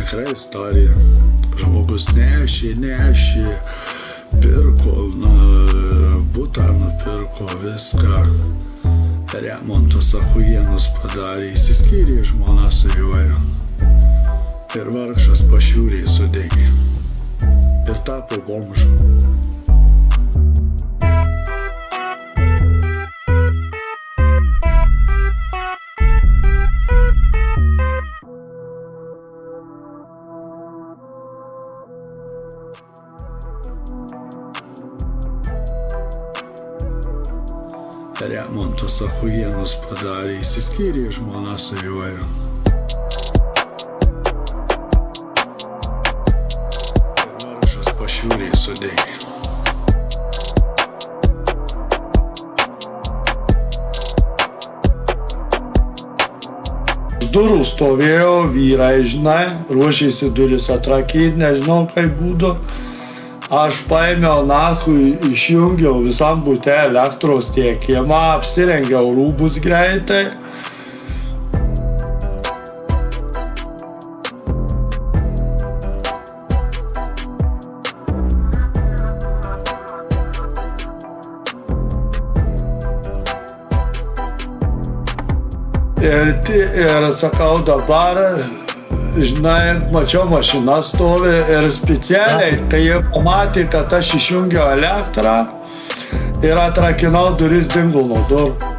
tikra istorija. Žmogus nešė, pirko, butą nupirko, viską, remontus achujienus padarė, įsiskyrė, žmona su juoju. Ir vargšas pašiūrė sudegė. Ir tapo bomžu. Remontus achujienus padarė, įsiskyrė, žmona su juoju. Ir vargšas pašiūrė sudegė. Už durų stovėjo vyrai, žinai, ruošėsi duris atrakyti, nežinau kaip būdo. Aš paėmiau nachui, išjungiau visam bute elektros tiekimą, apsirengiau rūbus greitai. Ir sakau dabar, žinai, mačiau mašina stovi ir specialiai, kai jie pamatė, kad aš išjungiau elektrą ir atrakinau duris, dingo nuo durų.